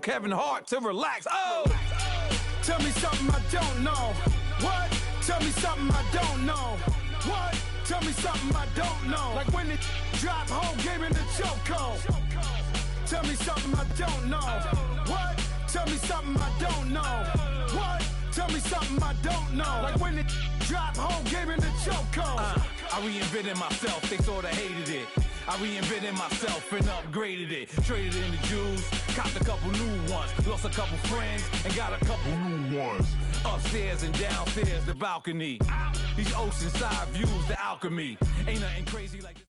Kevin Hart to relax. Oh! Tell me something I don't know. What? Tell me something I don't know. What? Tell me something I don't know. Like when it drop whole game in the chokehold. Tell me something I don't know. What? Tell me something I don't know. What? Tell me something I don't know. Like when it drop whole game in the chokehold. I reinvented myself, they sorta hated it. I reinvented myself and upgraded it. Traded in the Jews, copped a couple new ones. Lost a couple friends and got a couple new ones. Upstairs and downstairs, the balcony. These oceanside views, the alchemy. Ain't nothing crazy like this.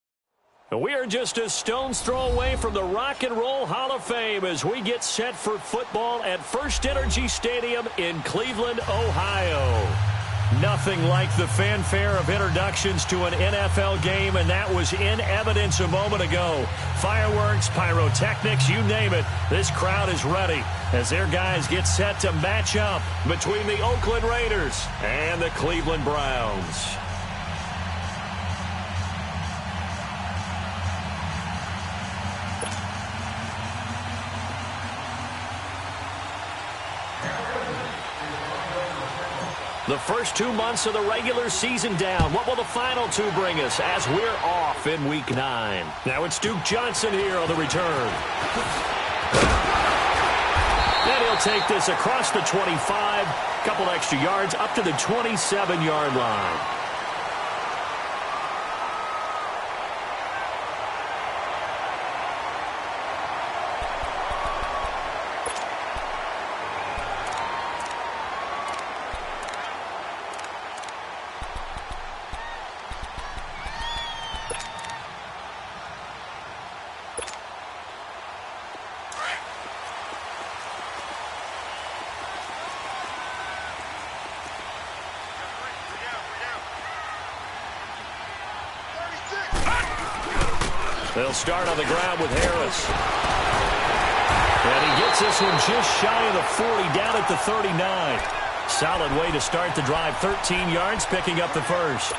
We are just a stone's throw away from the Rock and Roll Hall of Fame as we get set for football at First Energy Stadium in Cleveland, Ohio. Nothing like the fanfare of introductions to an NFL game, and that was in evidence a moment ago. Fireworks, pyrotechnics, you name it. This crowd is ready as their guys get set to match up between the Oakland Raiders and the Cleveland Browns. The first 2 months of the regular season down. What will the final two bring us as we're off in Week 9? Now it's Duke Johnson here on the return. And he'll take this across the 25, couple extra yards up to the 27-yard line. They'll start on the ground with Harris. And he gets this one just shy of the 40, down at the 39. Solid way to start the drive. 13 yards, picking up the first.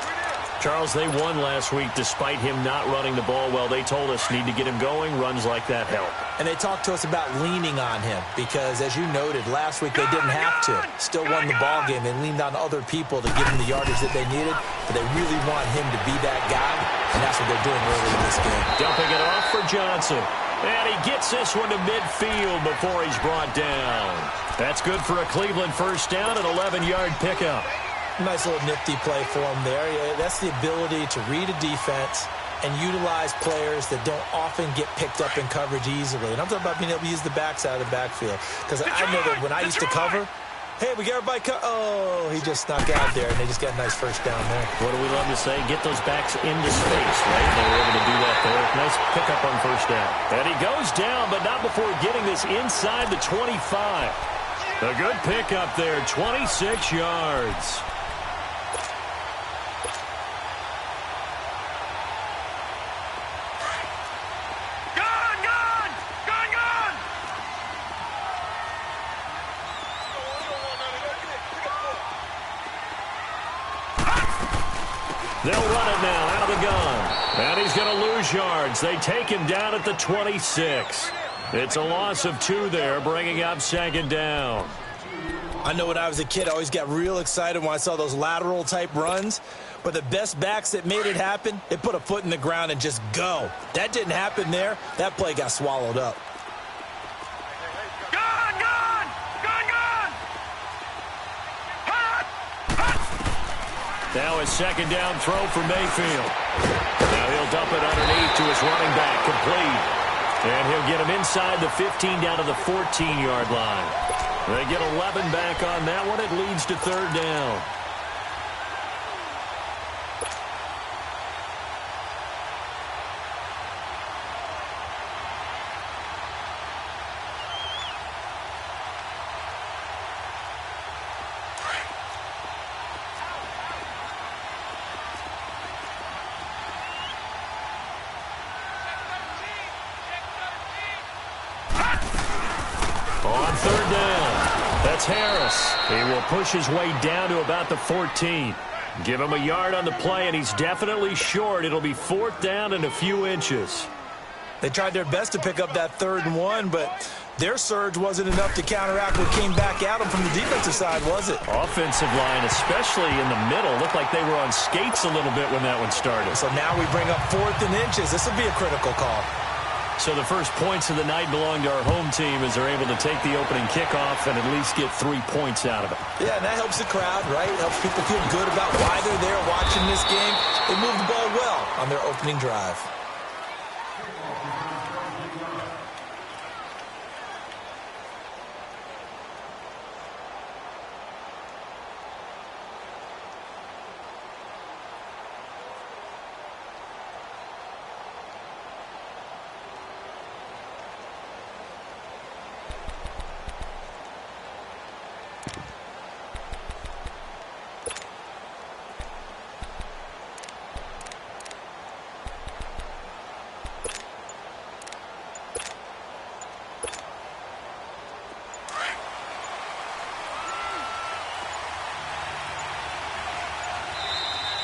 Charles, they won last week despite him not running the ball well. They told us need to get him going. Runs like that help. And they talked to us about leaning on him because, as you noted, last week they didn't have to. Still won the ball game. They leaned on other people to give him the yardage that they needed, but they really want him to be that guy, and that's what they're doing early in this game. Dumping it off for Johnson. And he gets this one to midfield before he's brought down. That's good for a Cleveland first down, an 11-yard pickup. Nice little nifty play for him there. Yeah, that's the ability to read a defense and utilize players that don't often get picked up in coverage easily. And I'm talking about being able to use the backside of the backfield. Because I know that when I used to cover, hey, we got everybody oh, he just snuck out there, and they just got a nice first down there. What do we love to say? Get those backs into space, right? They were able to do that there. Nice pickup on first down. And he goes down, but not before getting this inside the 25. A good pickup there, 26 yards. They'll run it now out of the gun. And he's going to lose yards. They take him down at the 26. It's a loss of 2 there, bringing up second down. I know when I was a kid, I always got real excited when I saw those lateral-type runs. But the best backs that made it happen, they put a foot in the ground and just go. That didn't happen there. That play got swallowed up. Now a second down throw for Mayfield. Now he'll dump it underneath to his running back, complete. And he'll get him inside the 15 down to the 14-yard line. They get 11 back on that one. It leads to third down. On third down, that's Harris. He will push his way down to about the 14. Give him a yard on the play, and he's definitely short. It'll be fourth down and a few inches. They tried their best to pick up that 3rd and 1, but Their surge wasn't enough to counteract what came back at them from the defensive side, was it? Offensive line, especially in the middle, looked like they were on skates a little bit when that one started. So now we bring up 4th and inches. This will be a critical call. So the first points of the night belong to our home team as they're able to take the opening kickoff and at least get 3 points out of it. Yeah, and that helps the crowd, right? Helps people feel good about why they're there watching this game. They moved the ball well on their opening drive.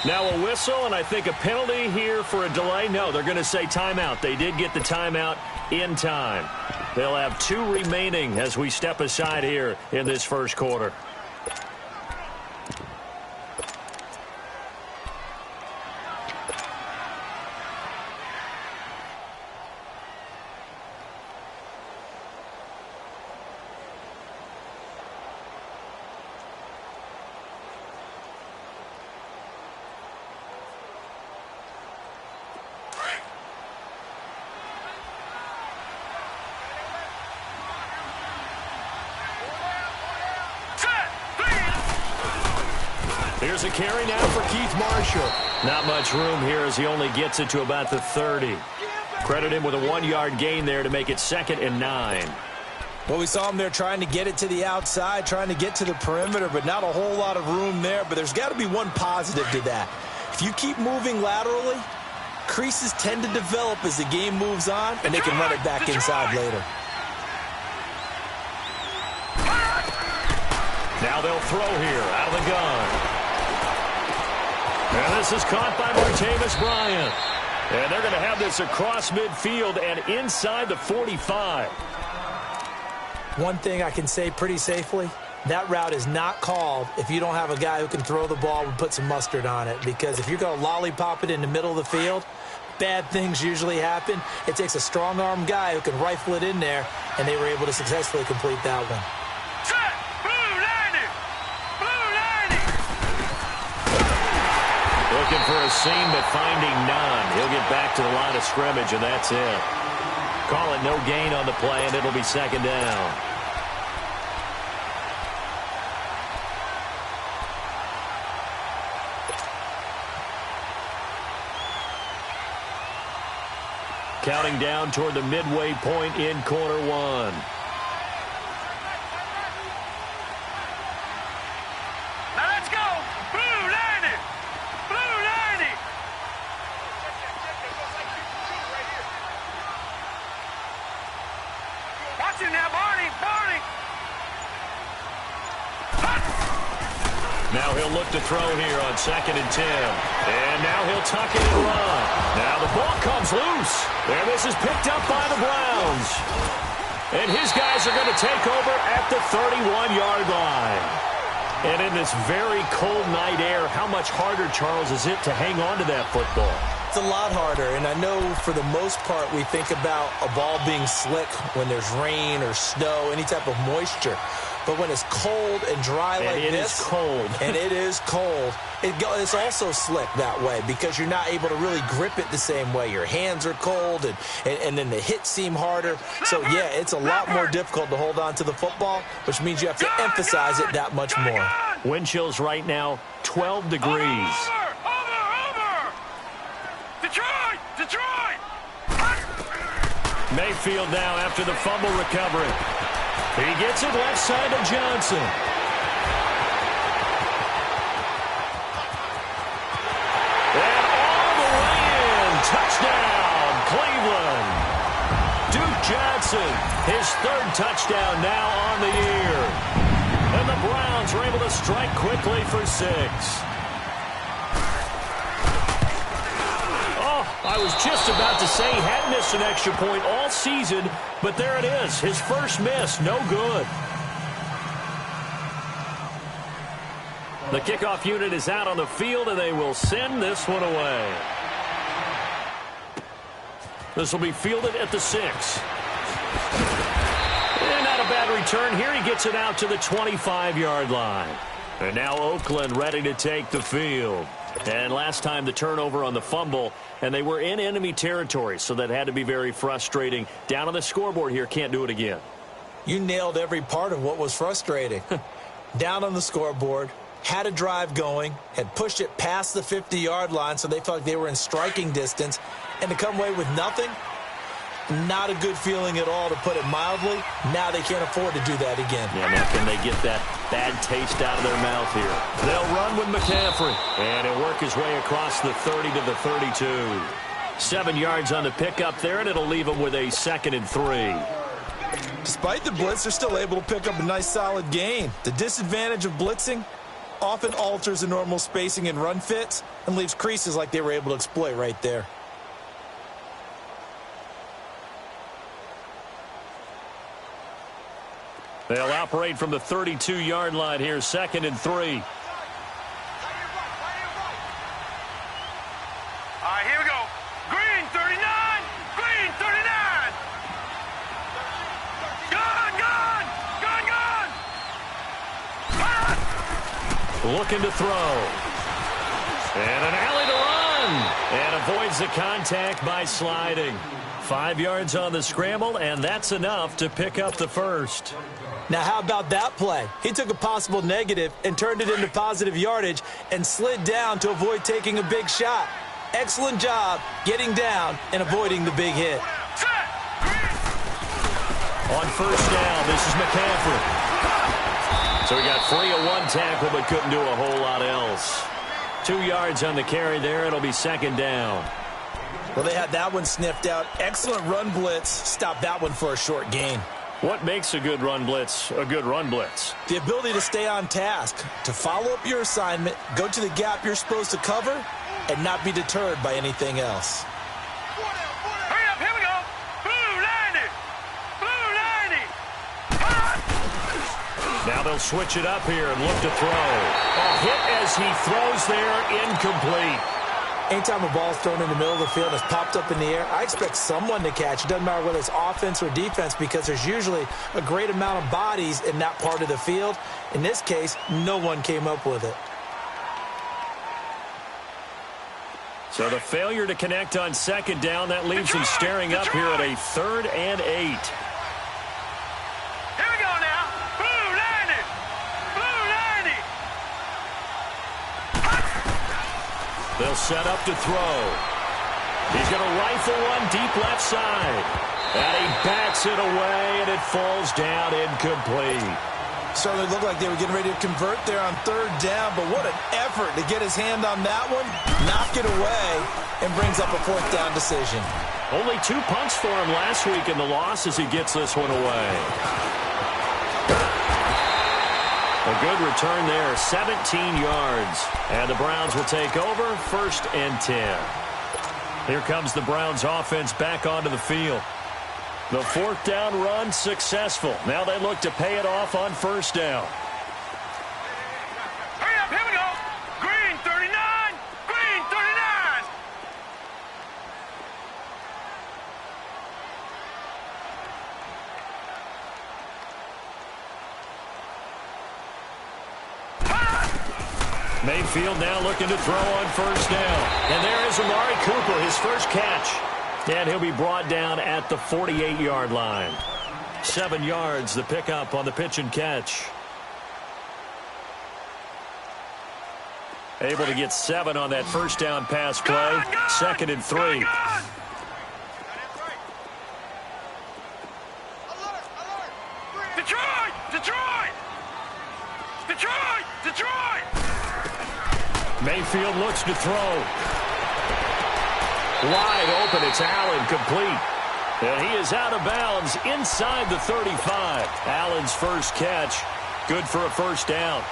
Now a whistle, and I think a penalty here for a delay. No, they're going to say timeout. They did get the timeout in time. They'll have 2 remaining as we step aside here in this first quarter. Here's a carry now for Keith Marshall. Not much room here as he only gets it to about the 30. Credit him with a 1-yard gain there to make it 2nd and 9. Well, we saw him there trying to get it to the outside, trying to get to the perimeter, but not a whole lot of room there. But there's got to be one positive to that. If you keep moving laterally, creases tend to develop as the game moves on, and they can run it back inside later. Now they'll throw here out of the gun. And this is caught by Martavis Bryant. And they're going to have this across midfield and inside the 45. One thing I can say pretty safely, that route is not called if you don't have a guy who can throw the ball and put some mustard on it. Because if you're going to lollipop it in the middle of the field, bad things usually happen. It takes a strong-arm guy who can rifle it in there, and they were able to successfully complete that one. Looking for a seam, but finding none. He'll get back to the line of scrimmage, and that's it. Call it no gain on the play, and it'll be 2nd down. Counting down toward the midway point in quarter 1. Now he'll look to throw here on 2nd and 10. And now he'll tuck it and run. Now the ball comes loose. And this is picked up by the Browns. And his guys are going to take over at the 31-yard line. And in this very cold night air, how much harder, Charles, is it to hang on to that football? It's a lot harder, and I know for the most part we think about a ball being slick when there's rain or snow, any type of moisture. But when it's cold and dry like this, and it is cold, and it is cold, it's also slick that way because you're not able to really grip it the same way. Your hands are cold, and then the hits seem harder. So, yeah, it's a lot more difficult to hold on to the football, which means you have to emphasize it that much more. Wind chills right now, 12 degrees. Detroit! Mayfield now after the fumble recovery. He gets it left side to Johnson. And all the way in. Touchdown, Cleveland. Duke Johnson, his 3rd touchdown now on the year. And the Browns are able to strike quickly for 6. Oh, I was just about to say he hadn't missed an extra point all season, but there it is. His first miss, no good. The kickoff unit is out on the field, and they will send this one away. This will be fielded at the 6. And not a bad return here. He gets it out to the 25-yard line. And now Oakland ready to take the field. And last time the turnover on the fumble, and they were in enemy territory, so that had to be very frustrating. Down on the scoreboard here, can't do it again. You nailed every part of what was frustrating. Down on the scoreboard, had a drive going, had pushed it past the 50-yard line so they felt like they were in striking distance, and to come away with nothing, not a good feeling at all, to put it mildly. Now they can't afford to do that again. Yeah, now can they get that bad taste out of their mouth here? They'll run with McCaffrey, and he'll work his way across the 30 to the 32. 7 yards on the pickup there, and it'll leave them with a 2nd and 3. Despite the blitz, they're still able to pick up a nice solid gain. The disadvantage of blitzing often alters the normal spacing and run fits and leaves creases like they were able to exploit right there. They'll operate from the 32-yard line here, 2nd and 3. All right, here we go. Green 39. Green 39. Gun. Looking to throw. And an alley to run. And avoids the contact by sliding. 5 yards on the scramble, and that's enough to pick up the first. Now, how about that play? He took a possible negative and turned it into positive yardage and slid down to avoid taking a big shot. Excellent job getting down and avoiding the big hit. On first down, this is McCaffrey. So he got free of one tackle but couldn't do a whole lot else. 2 yards on the carry there. It'll be 2nd down. Well, they had that one sniffed out. Excellent run blitz. Stopped that one for a short gain. What makes a good run blitz a good run blitz? The ability to stay on task, to follow up your assignment, go to the gap you're supposed to cover, and not be deterred by anything else. Hurry up, here we go. Blue 90. Now they'll switch it up here and look to throw. A hit as he throws there, incomplete. Anytime a ball's thrown in the middle of the field and it's popped up in the air, I expect someone to catch. It doesn't matter whether it's offense or defense, because there's usually a great amount of bodies in that part of the field. In this case, no one came up with it. So the failure to connect on 2nd down, that leaves them staring up here at a 3rd and 8. Here we go now. Blue 90. Blue 90. They'll set up to throw. He's going to rifle one deep left side. And he backs it away, and it falls down incomplete. Certainly looked like they were getting ready to convert there on 3rd down, but what an effort to get his hand on that one, knock it away, and brings up a 4th down decision. Only 2 punts for him last week in the loss as he gets this one away. A good return there, 17 yards. And the Browns will take over, 1st and 10. Here comes the Browns offense back onto the field. The 4th down run successful. Now they look to pay it off on 1st down. Hurry up, here we go. Green 39. Green 39. Mayfield now looking to throw on 1st down. And there is Amari Cooper, his first catch. And he'll be brought down at the 48-yard line. 7 yards, the pickup on the pitch and catch. Able to get 7 on that 1st down pass play. 2nd and 3. Detroit! Detroit! Detroit! Detroit! Mayfield looks to throw. Wide open, it's Allen, complete. And he is out of bounds inside the 35. Allen's first catch, good for a 1st down.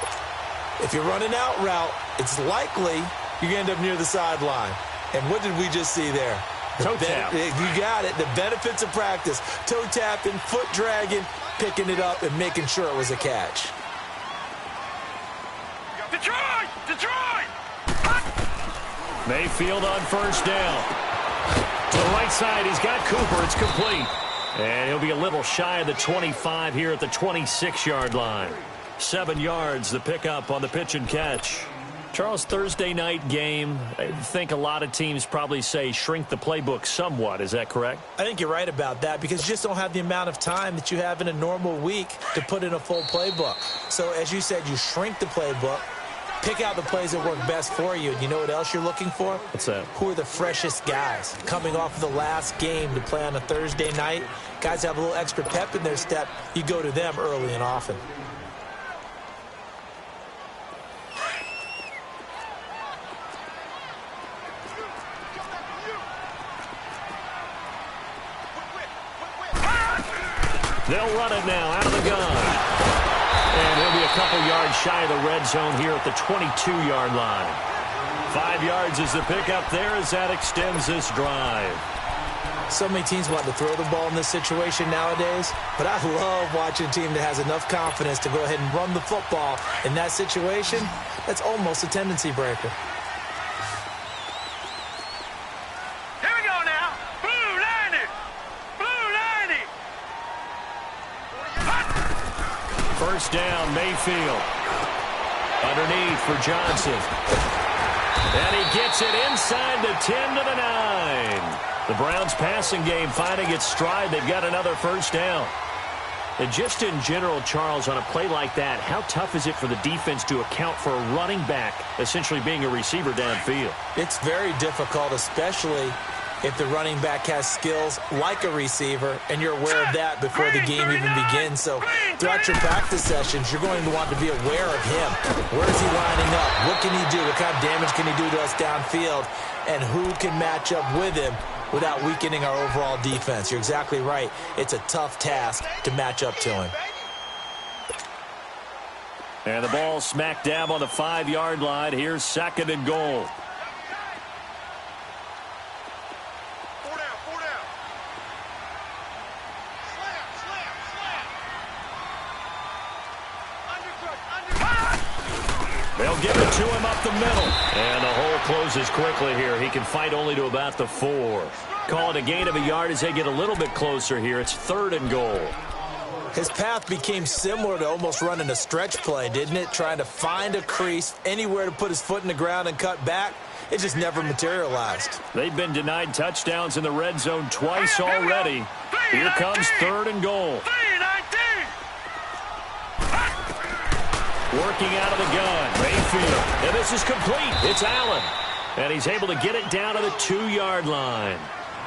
If you're running out route, it's likely you're going to end up near the sideline. And what did we just see there? Toe tap. You got it. The benefits of practice. Toe tapping, foot dragging, picking it up, and making sure it was a catch. Detroit! Detroit! Mayfield on first down. To the right side, he's got Cooper. It's complete. And he'll be a little shy of the 25 here at the 26-yard line. 7 yards, the pickup on the pitch and catch. Charles, Thursday night game, I think a lot of teams probably say shrink the playbook somewhat. Is that correct? I think you're right about that because you just don't have the amount of time that you have in a normal week to put in a full playbook. So as you said, you shrink the playbook, pick out the plays that work best for you. And you know what else you're looking for? What's that? Who are the freshest guys coming off of the last game to play on a Thursday night? Guys have a little extra pep in their step. You go to them early and often. They'll run it now out of the gun. And he'll be a couple yards shy of the red zone here at the 22-yard line. 5 yards is the pickup there as that extends this drive. So many teams want to throw the ball in this situation nowadays, but I love watching a team that has enough confidence to go ahead and run the football in that situation. That's almost a tendency breaker. Here we go now. Blue 90. Blue 90. First down, Mayfield. Underneath for Johnson. And he gets it inside the 10 to the 9. The Browns passing game finding its stride. They've got another first down. And just in general, Charles, on a play like that, how tough is it for the defense to account for a running back essentially being a receiver downfield? It's very difficult, especially if the running back has skills like a receiver, and you're aware of that before the game even begins. So throughout your practice sessions, you're going to want to be aware of him. Where is he lining up? What can he do? What kind of damage can he do to us downfield? And who can match up with him without weakening our overall defense? You're exactly right. It's a tough task to match up to him. And the ball smack dab on the 5-yard line. Here's 2nd and goal. They'll give it to him up the middle. And the hole closes quickly here. He can fight only to about the 4. Call it a gain of a yard as they get a little bit closer here. It's 3rd and goal. His path became similar to almost running a stretch play, didn't it? Trying to find a crease, anywhere to put his foot in the ground and cut back. It just never materialized. They've been denied touchdowns in the red zone twice already. Here comes 3rd and goal. Working out of the gun, Mayfield. And this is complete. It's Allen. And he's able to get it down to the 2-yard line.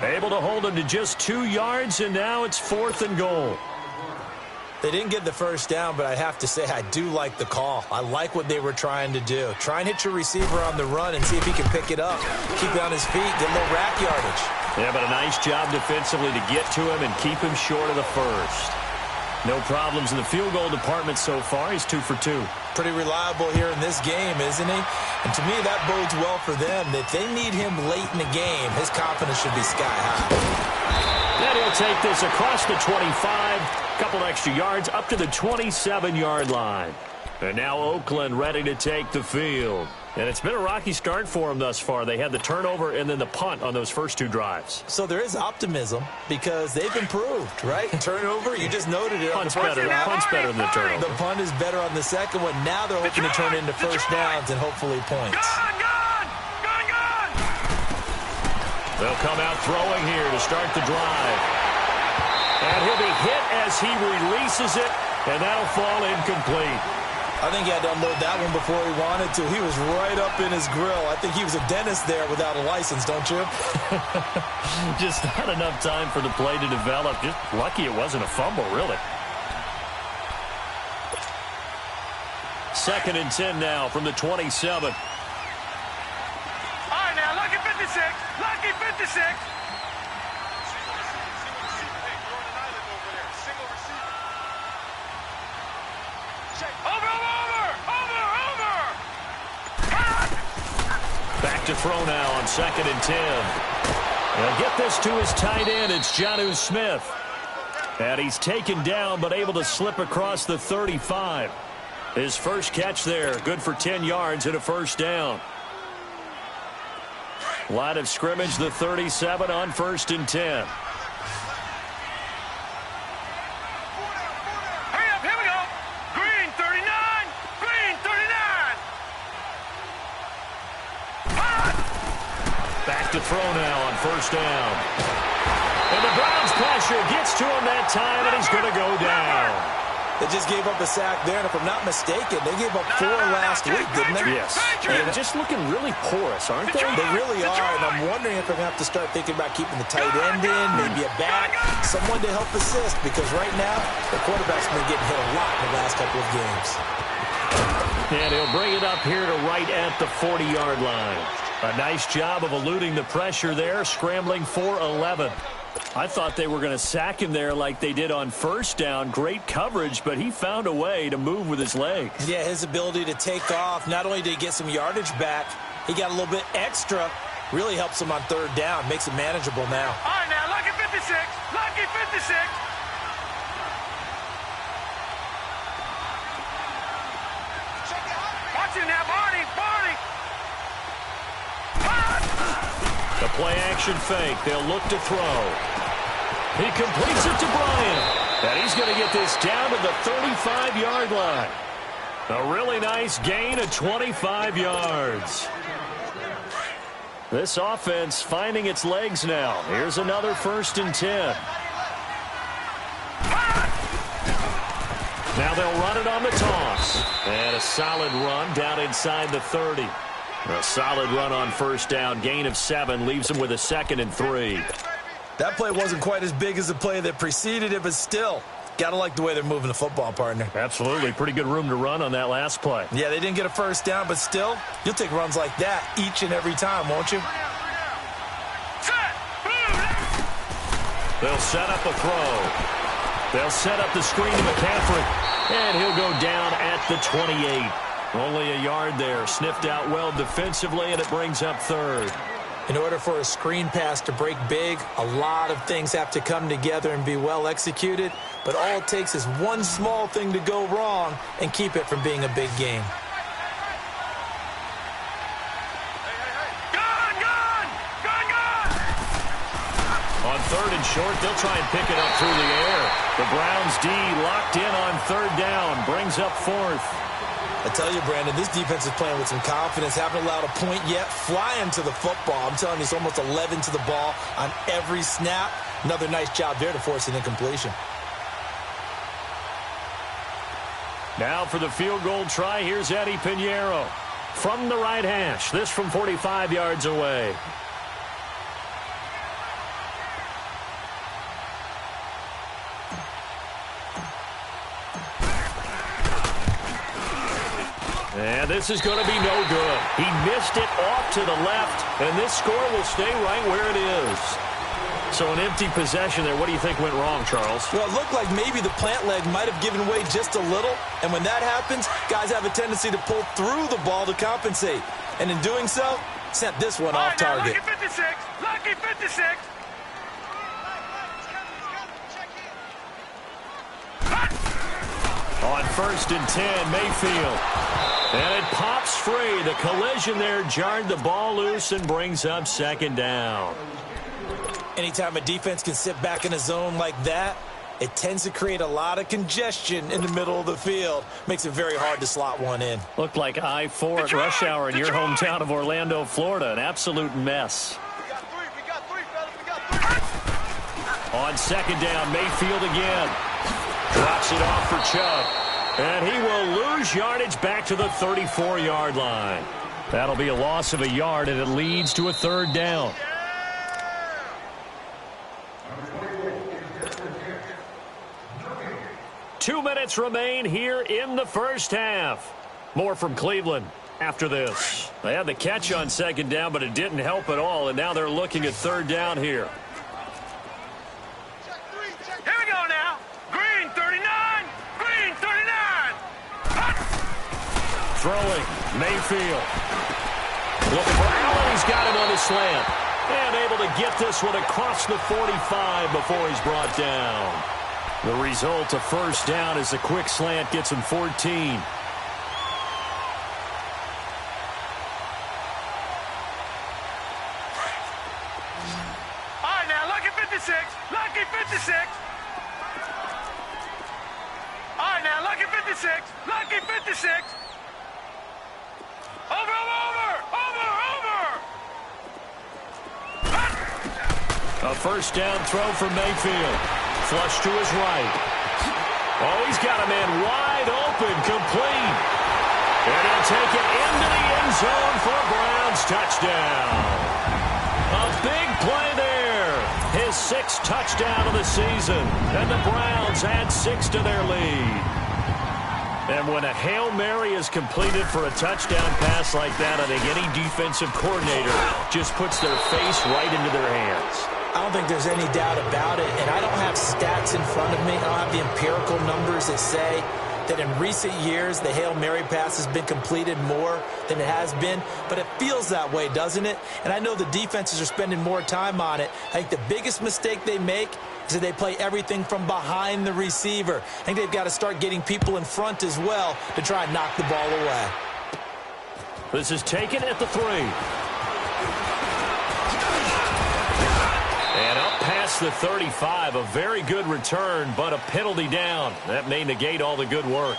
Able to hold him to just 2 yards, and now it's 4th and goal. They didn't get the first down, but I have to say I do like the call. I like what they were trying to do. Try and hit your receiver on the run and see if he can pick it up. Keep it on his feet, get a little rack yardage. Yeah, but a nice job defensively to get to him and keep him short of the first. No problems in the field goal department so far. He's 2 for 2. Pretty reliable here in this game, isn't he? And to me, that bodes well for them. If they need him late in the game, his confidence should be sky high. And he'll take this across the 25, couple extra yards up to the 27-yard line. And now Oakland ready to take the field. And it's been a rocky start for them thus far. They had the turnover and then the punt on those first 2 drives. So there is optimism because they've improved, right? Turnover, you just noted it. Punt's better than the turnover. The punt is better on the second one. Now they're hoping to turn it into first downs and hopefully points. They'll come out throwing here to start the drive. And he'll be hit as he releases it, and that'll fall incomplete. I think he had to unload that one before he wanted to. He was right up in his grill. I think he was a dentist there without a license, don't you? Just not enough time for the play to develop. Just lucky it wasn't a fumble, really. 2nd and 10 now from the 27. All right, now, lucky 56. Lucky 56. Back to throw now on 2nd and 10. They'll get this to his tight end. It's Jonnu Smith. And he's taken down but able to slip across the 35. His first catch there, good for 10 yards and a first down. Line of scrimmage, the 37 on 1st and 10. Hurry up, here we go. Green 39, green 39. Back to throw now on 1st down. And the Browns pressure gets to him that time, and he's going to go down. They just gave up a sack there, and if I'm not mistaken, they gave up 4 last week, didn't they? Yes. And just looking really porous, aren't they? They really are, and I'm wondering if I'm going to have to start thinking about keeping the tight end in, maybe a back, someone to help assist, because right now, the quarterback's been getting hit a lot in the last couple of games. And he'll bring it up here to right at the 40-yard line. A nice job of eluding the pressure there, scrambling for 11. I thought they were going to sack him there like they did on 1st down. Great coverage, but he found a way to move with his legs. Yeah, his ability to take off, not only did he get some yardage back, he got a little bit extra. Really helps him on 3rd down, makes it manageable now. All right, now, lucky 56, lucky 56. Watch it now, Barney. The play-action fake. They'll look to throw. He completes it to Bryant. And he's going to get this down to the 35-yard line. A really nice gain of 25 yards. This offense finding its legs now. Here's another 1st and 10. Now they'll run it on the toss. And a solid run down inside the 30. A solid run on 1st down. Gain of 7 leaves him with a 2nd and 3. That play wasn't quite as big as the play that preceded it, but still, got to like the way they're moving the football, partner. Absolutely. Pretty good room to run on that last play. Yeah, they didn't get a 1st down, but still, you'll take runs like that each and every time, won't you? They'll set up a throw. They'll set up the screen to McCaffrey. And he'll go down at the 28. Only a yard there. Sniffed out well defensively, and it brings up 3rd. In order for a screen pass to break big, a lot of things have to come together and be well executed. But all it takes is one small thing to go wrong and keep it from being a big game. On 3rd and short, they'll try and pick it up through the air. The Browns D locked in on 3rd down. Brings up 4th. I tell you, Brandon, this defense is playing with some confidence. Haven't allowed a point yet. Flying to the football. I'm telling you, it's almost 11 to the ball on every snap. Another nice job there to force an incompletion. Now for the field goal try, here's Eddie Pinheiro. From the right hash, this from 45 yards away. And this is going to be no good. He missed it off to the left, and this score will stay right where it is. So an empty possession there. What do you think went wrong, Charles? Well, it looked like maybe the plant leg might have given way just a little, and when that happens, guys have a tendency to pull through the ball to compensate. And in doing so, sent this one off target. Lucky 56, lucky 56. On 1st and 10, Mayfield. And it pops free. The collision there jarred the ball loose and brings up 2nd down. Anytime a defense can sit back in a zone like that, it tends to create a lot of congestion in the middle of the field. Makes it very hard to slot one in. Looked like I-4 at rush hour in your hometown of Orlando, Florida. An absolute mess. We got three, fellas. We got three. On 2nd down, Mayfield again. Drops it off for Chubb. And he will lose yardage back to the 34-yard line. That'll be a loss of a yard, and it leads to a 3rd down. Two minutes remain here in the first half. More from Cleveland after this. They had the catch on 2nd down, but it didn't help at all, and now they're looking at 3rd down here. Here we go now. Green 39, green 39. Throwing, Mayfield. Looking for Allen. He's got him on the slant. And able to get this one across the 45 before he's brought down. The result, a first down as a quick slant gets him 14. All right, now, lucky 56. Lucky 56. All right, now, lucky 56. Lucky 56. Over. A first down throw for Mayfield. Flush to his right. Oh, he's got a man wide open, complete. And he'll take it into the end zone for a Browns touchdown. A big play there. His 6th touchdown of the season. And the Browns add 6 to their lead. And when a Hail Mary is completed for a touchdown pass like that, I think any defensive coordinator just puts their face right into their hands. I don't think there's any doubt about it, and I don't have stats in front of me. I don't have the empirical numbers that say that in recent years the Hail Mary pass has been completed more than it has been, but it feels that way, doesn't it? And I know the defenses are spending more time on it. I think the biggest mistake they make is that they play everything from behind the receiver. I think they've got to start getting people in front as well to try and knock the ball away. This is taken at the 3. And up past the 35, a very good return, but a penalty down. That may negate all the good work.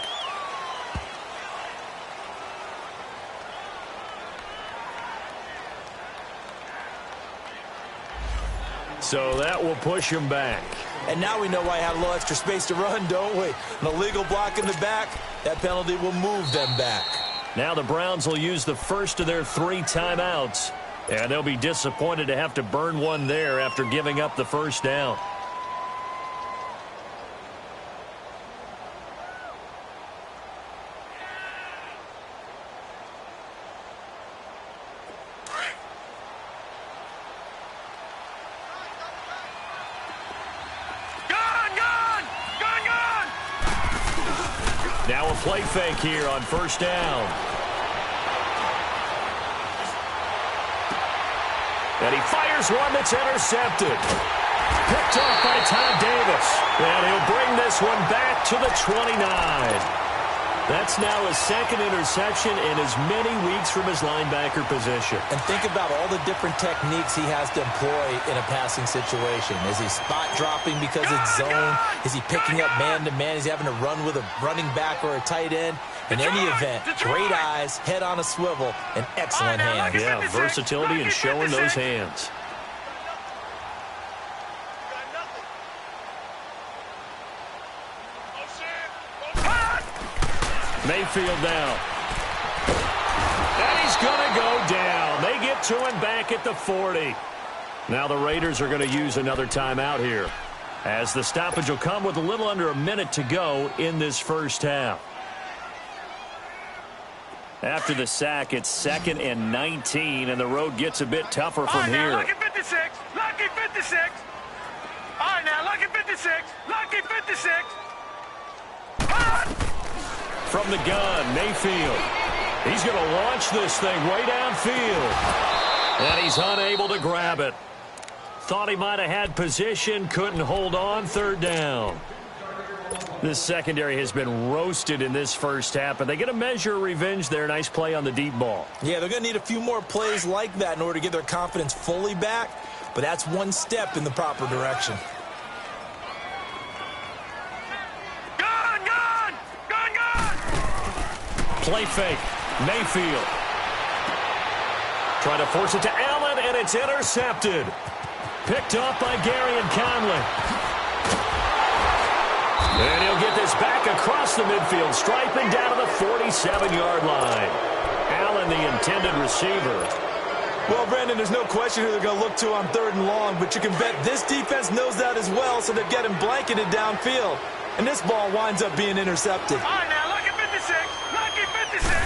So that will push him back. And now we know why I have a little extra space to run, don't we? An illegal block in the back, that penalty will move them back. Now the Browns will use the first of their 3 timeouts. And they'll be disappointed to have to burn one there after giving up the first down. Now a play fake here on first down. And he fires one that's intercepted. Picked off by Tom Davis. And he'll bring this one back to the 29. That's now his 2nd interception in as many weeks from his linebacker position. And think about all the different techniques he has to employ in a passing situation. Is he spot dropping because it's zone? Is he picking up man-to-man? Is he having to run with a running back or a tight end? In any event, great eyes, head on a swivel, and excellent hands. Yeah, versatility and showing those hands. Mayfield down. And he's going to go down. They get to him back at the 40. Now the Raiders are going to use another timeout here, as the stoppage will come with a little under a minute to go in this first half. After the sack, it's 2nd and 19, and the road gets a bit tougher from here. Lucky 56. Lucky 56. All right, now, lucky 56. Lucky 56. From the gun, Mayfield. He's going to launch this thing way downfield. And he's unable to grab it. Thought he might have had position, couldn't hold on, 3rd down. This secondary has been roasted in this first half, and they get a measure of revenge there. Nice play on the deep ball. Yeah, they're going to need a few more plays like that in order to get their confidence fully back, but that's one step in the proper direction. Play fake. Mayfield. Trying to force it to Allen, and it's intercepted. Picked off by Gary and Conley. And he'll get this back across the midfield stripe and down to the 47-yard line. Allen, the intended receiver. Well, Brandon, there's no question who they're going to look to on 3rd and long, but you can bet this defense knows that as well, so they're getting blanketed downfield. And this ball winds up being intercepted. All right, now, lucky 56. Lucky 56.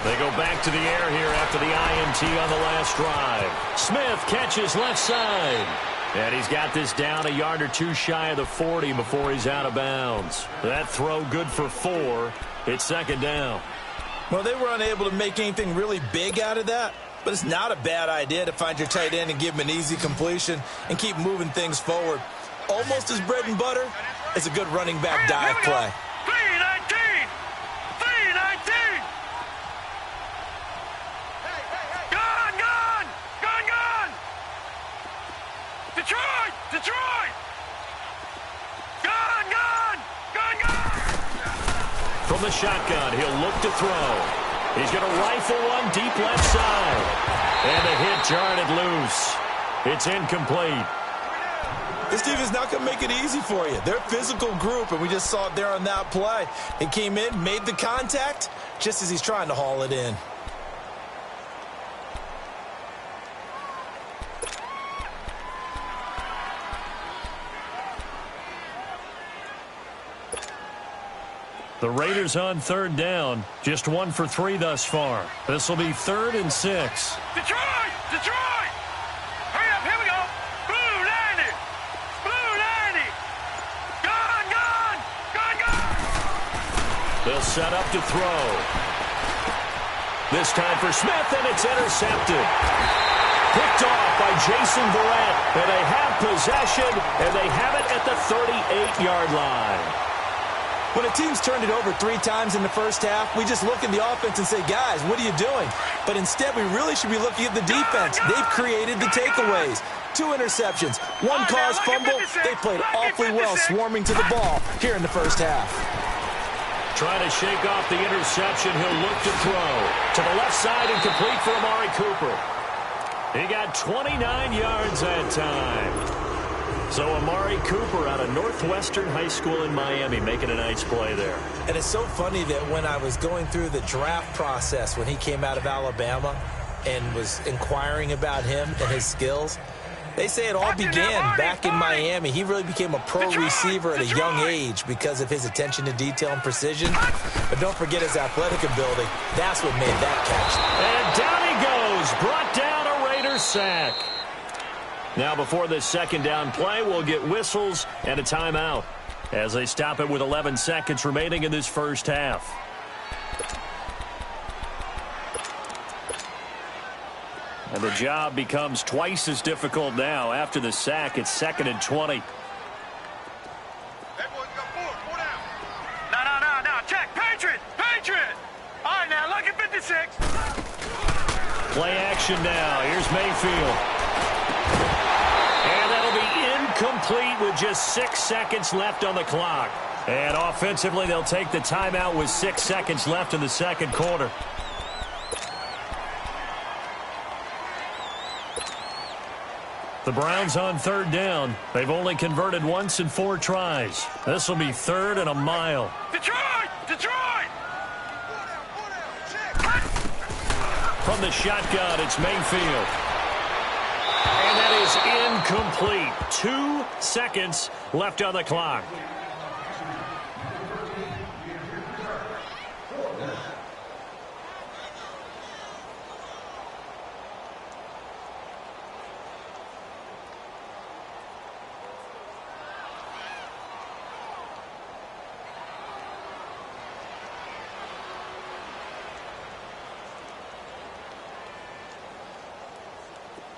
They go back to the air here after the INT on the last drive. Smith catches left side. And he's got this down a yard or 2 shy of the 40 before he's out of bounds. That throw good for 4. It's 2nd down. Well, they were unable to make anything really big out of that, but it's not a bad idea to find your tight end and give him an easy completion and keep moving things forward. Almost as bread and butter as a good running back dive play. 319! 319! Gone, gone! Gone, gone! Detroit! Detroit! Gone, gone! Gone, gone! From the shotgun, he'll look to throw. He's going to rifle one deep left side. And the hit jarred loose. It's incomplete. This defense is not going to make it easy for you. They're a physical group, and we just saw it there on that play. He came in, made the contact, just as he's trying to haul it in. The Raiders on third down. Just 1 for 3 thus far. This will be 3rd and 6. Detroit! Detroit! Hurry up, here we go! Blue 90! Blue 90! Gone, gone! Gone, gone! They'll set up to throw. This time for Smith, and it's intercepted. Picked off by Jason Verrett, and they have possession, and they have it at the 38-yard line. When a team's turned it over 3 times in the first half, we just look at the offense and say, guys, what are you doing? But instead, we really should be looking at the defense. They've created the takeaways. 2 interceptions, 1 caused fumble. They played awfully well swarming to the ball here in the first half. Trying to shake off the interception. He'll look to throw. To the left side and complete for Amari Cooper. He got 29 yards that time. So Amari Cooper out of Northwestern High School in Miami making a nice play there. And it's so funny that when I was going through the draft process when he came out of Alabama and was inquiring about him and his skills, they say it all began back in Miami. He really became a pro receiver at a young age because of his attention to detail and precision. But don't forget his athletic ability. That's what made that catch. And down he goes. Brought down a Raiders sack. Now before this second down play, we'll get whistles and a timeout as they stop it with 11 seconds remaining in this first half. And the job becomes twice as difficult now. After the sack, it's 2nd and 20. No. Check. Patriot. Patriot. All right, now look at 56. Play action now. Here's Mayfield. And that'll be incomplete with just 6 seconds left on the clock. And offensively, they'll take the timeout with 6 seconds left in the second quarter. The Browns on third down. They've only converted once in 4 tries. This will be 3rd and a mile. Detroit! Detroit! From the shotgun, it's Mayfield. And that is incomplete. 2 seconds left on the clock.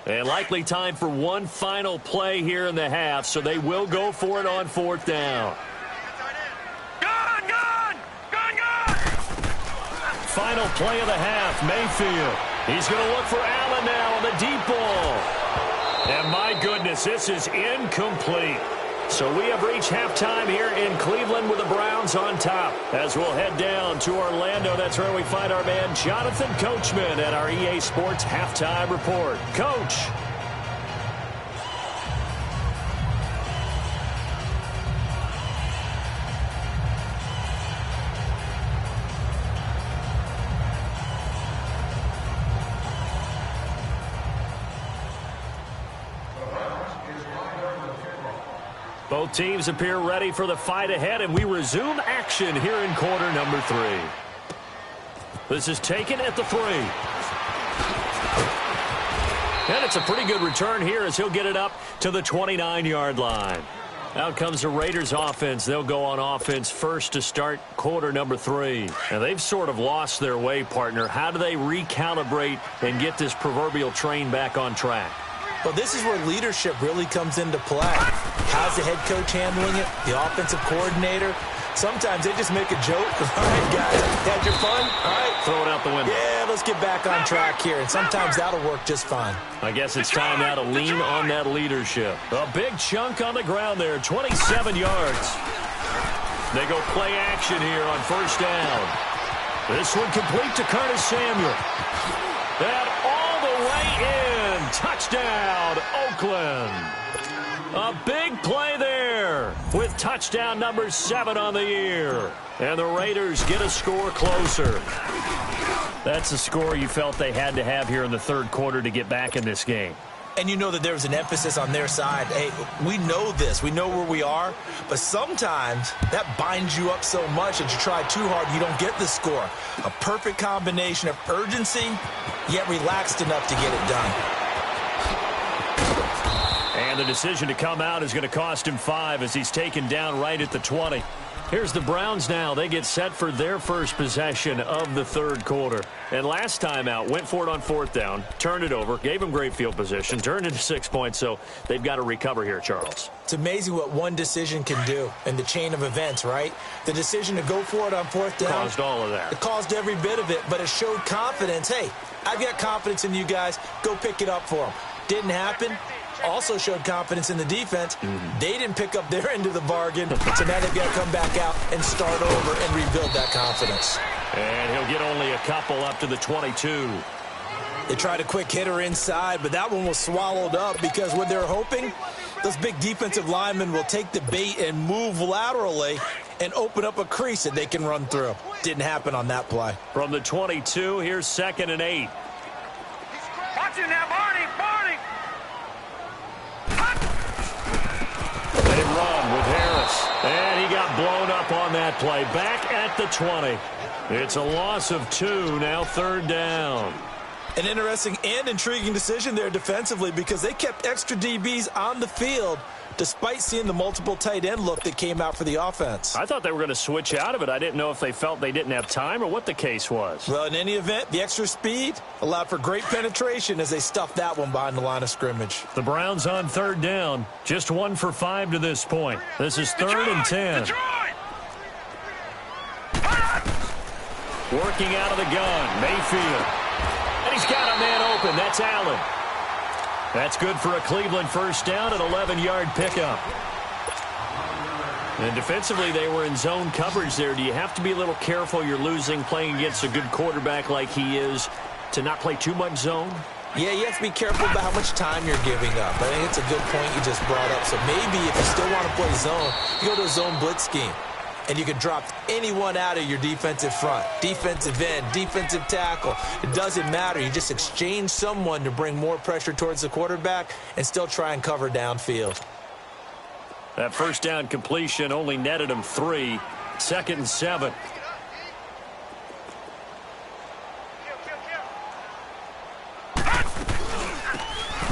And likely time for one final play here in the half, so they will go for it on 4th down. Gone! Final play of the half, Mayfield. He's going to look for Allen now on the deep ball. And my goodness, this is incomplete. So we have reached halftime here in Cleveland with the Browns on top. As we'll head down to Orlando, that's where we find our man Jonathan Coachman at our EA Sports Halftime Report. Coach. Both teams appear ready for the fight ahead, and we resume action here in quarter number 3. This is taken at the 3. And it's a pretty good return here as he'll get it up to the 29-yard line. Out comes the Raiders offense. They'll go on offense first to start quarter number 3. And they've sort of lost their way, partner. How do they recalibrate and get this proverbial train back on track? Well, this is where leadership really comes into play. How's the head coach handling it? The offensive coordinator? Sometimes they just make a joke. All right, guys, had your fun? All right. Throw it out the window. Yeah, let's get back on track here. And sometimes that'll work just fine. I guess it's time now to lean on that leadership. A big chunk on the ground there, 27 yards. They go play action here on first down. This one complete to Curtis Samuel. And all the way in. Touchdown, Oakland. A big play there with touchdown number 7 on the year. And the Raiders get a score closer. That's a score you felt they had to have here in the third quarter to get back in this game. And you know that there was an emphasis on their side. Hey, we know this. We know where we are. But sometimes that binds you up so much that you try too hard, you don't get the score. A perfect combination of urgency, yet relaxed enough to get it done. And the decision to come out is going to cost him 5 as he's taken down right at the 20. Here's the Browns now. They get set for their first possession of the third quarter. And last time out, went for it on fourth down, turned it over, gave them great field position, turned into 6 points, so they've got to recover here, Charles. It's amazing what one decision can do in the chain of events, right? The decision to go for it on fourth down. Caused all of that. It caused every bit of it, but it showed confidence. Hey, I've got confidence in you guys. Go pick it up for them. Didn't happen. Also showed confidence in the defense. They didn't pick up their end of the bargain, so now they've got to come back out and start over and rebuild that confidence. And he'll get only a couple up to the 22. They tried a quick hitter inside, but that one was swallowed up because what they're hoping, those big defensive linemen will take the bait and move laterally and open up a crease that they can run through. Didn't happen on that play. From the 22, here's 2nd and 8. Watching that, Barney. They run with Harris. And he got blown up on that play. Back at the 20. It's a loss of 2, now 3rd down. An interesting and intriguing decision there defensively because they kept extra DBs on the field despite seeing the multiple tight end look that came out for the offense. I thought they were going to switch out of it. I didn't know if they felt they didn't have time or what the case was. Well, in any event, the extra speed allowed for great penetration as they stuffed that one behind the line of scrimmage. The Browns on 3rd down. Just 1 for 5 to this point. This is 3rd and 10. Working out of the gun, Mayfield. And he's got a man open. That's Allen. That's good for a Cleveland first down, an 11-yard pickup. And defensively, they were in zone coverage there. Do you have to be a little careful you're losing playing against a good quarterback like he is to not play too much zone? Yeah, you have to be careful about how much time you're giving up. I think it's a good point you just brought up. So maybe if you still want to play zone, you go to a zone blitz scheme. And you can drop anyone out of your defensive front, defensive end, defensive tackle. It doesn't matter. You just exchange someone to bring more pressure towards the quarterback and still try and cover downfield. That first down completion only netted him 3. 2nd and 7.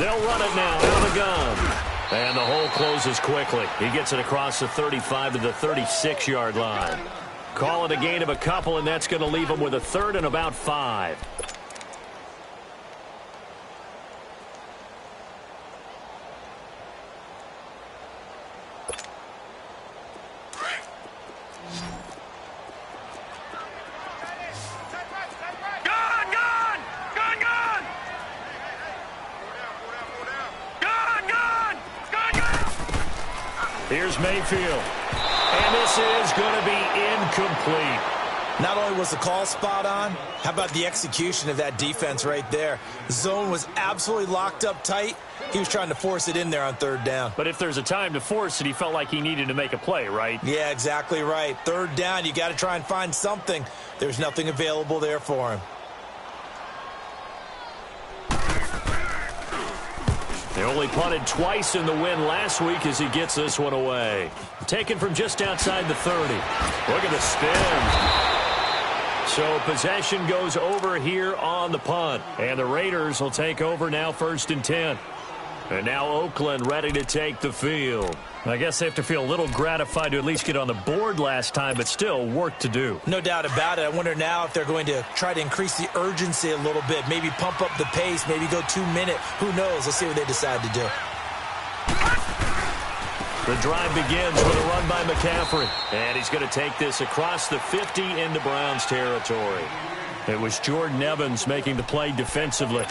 They'll run it now out of the gun. And the hole closes quickly. He gets it across the 35 to the 36-yard line. Call it a gain of a couple, and that's going to leave him with a 3rd and about 5. Here's Mayfield. And this is going to be incomplete. Not only was the call spot on, how about the execution of that defense right there? The zone was absolutely locked up tight. He was trying to force it in there on 3rd down. But if there's a time to force it, he felt like he needed to make a play, right? Yeah, exactly right. 3rd down, you got to try and find something. There's nothing available there for him. They only punted twice in the win last week as he gets this one away. Taken from just outside the 30. Look at the spin. So possession goes over here on the punt. And the Raiders will take over now 1st and 10. And now Oakland ready to take the field. I guess they have to feel a little gratified to at least get on the board last time, but still work to do. No doubt about it. I wonder now if they're going to try to increase the urgency a little bit, maybe pump up the pace, maybe go 2 minute. Who knows? Let's see what they decide to do. The drive begins with a run by McCaffrey. And he's going to take this across the 50 into Browns territory. It was Jordan Evans making the play defensively.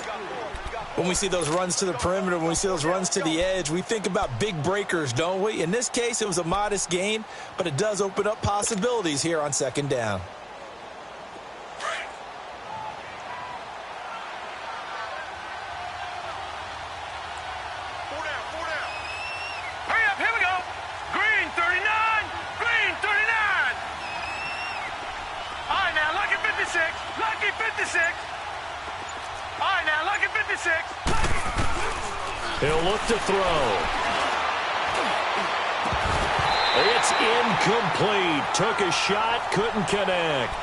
When we see those runs to the perimeter, when we see those runs to the edge, we think about big breakers, don't we? In this case, it was a modest gain, but it does open up possibilities here on second down. Hurry up, here we go. Green 39, green 39. All right, now, lucky 56, lucky 56. All right, now, lucky 56. He'll look to throw. It's incomplete. Took a shot, couldn't connect.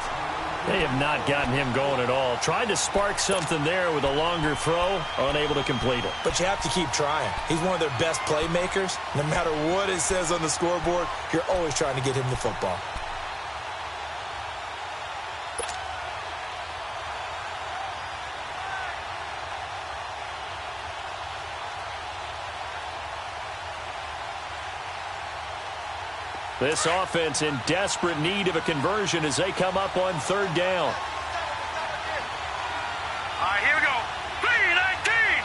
They have not gotten him going at all. Tried to spark something there with a longer throw, unable to complete it. But you have to keep trying. He's one of their best playmakers. No matter what it says on the scoreboard, you're always trying to get him the football. This offense in desperate need of a conversion as they come up on third down. All right, here we go. 319,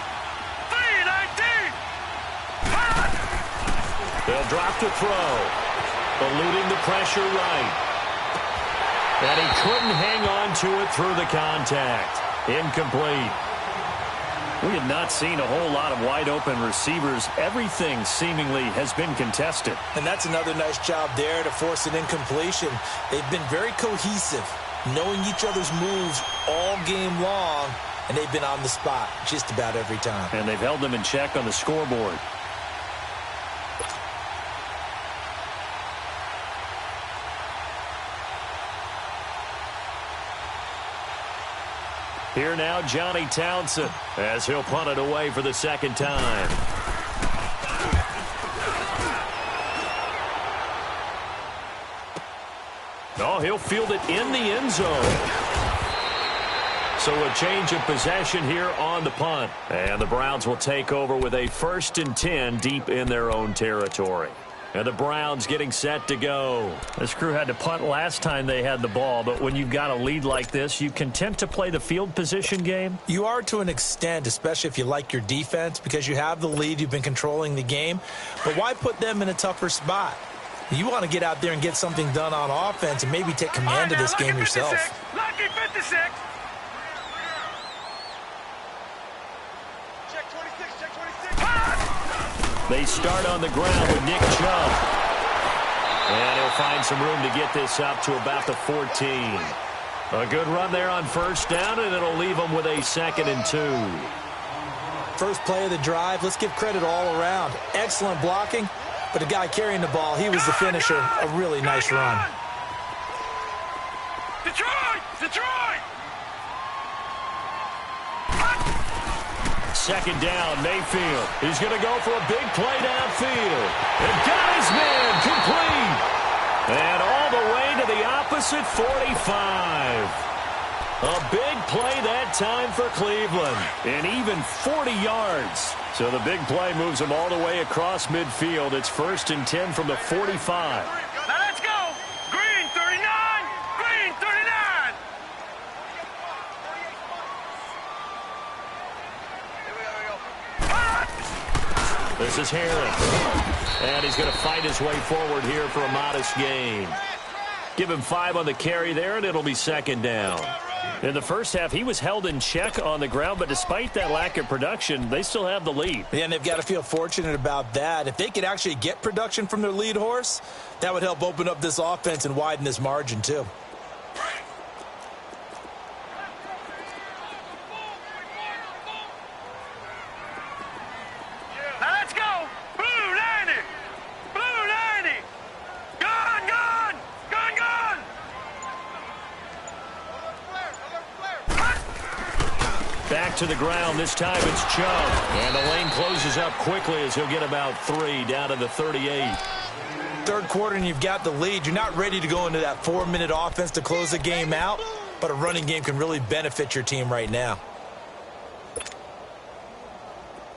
319. They'll drop to throw. Eluding the pressure right. And he couldn't hang on to it through the contact. Incomplete. We have not seen a whole lot of wide-open receivers. Everything seemingly has been contested. And that's another nice job there to force an incompletion. They've been very cohesive, knowing each other's moves all game long, and they've been on the spot just about every time. And they've held them in check on the scoreboard. Here now, Johnny Townsend, as he'll punt it away for the second time. Oh, he'll field it in the end zone. So a change of possession here on the punt. And the Browns will take over with a 1st and 10 deep in their own territory. And the Browns getting set to go. This crew had to punt last time they had the ball, but when you've got a lead like this, you content to play the field position game? You are to an extent, especially if you like your defense, because you have the lead, you've been controlling the game. But why put them in a tougher spot? You want to get out there and get something done on offense and maybe take command of this game yourself. Lucky 56. They start on the ground with Nick Chubb. And he'll find some room to get this up to about the 14. A good run there on first down, and it'll leave them with a 2nd and 2. First play of the drive, let's give credit all around. Excellent blocking, but the guy carrying the ball, he was the finisher. A really nice run. Detroit! Detroit! Second down, Mayfield. He's going to go for a big play downfield. And got his man complete. And all the way to the opposite 45. A big play that time for Cleveland. And even 40 yards. So the big play moves him all the way across midfield. It's 1st and 10 from the 45. Now let's go. Green 39, green 39. This is Harris. And he's going to fight his way forward here for a modest gain. Give him 5 on the carry there, and it'll be 2nd down. In the first half, he was held in check on the ground, but despite that lack of production, they still have the lead. Yeah, and they've got to feel fortunate about that. If they could actually get production from their lead horse, that would help open up this offense and widen this margin too. Now let's go. Blue 90. Blue 90. Gone, gone. Gone, gone. Back to the ground. This time it's Chubb. And the lane closes up quickly as he'll get about 3 down to the 38. Third quarter and you've got the lead. You're not ready to go into that 4-minute offense to close the game out, but a running game can really benefit your team right now.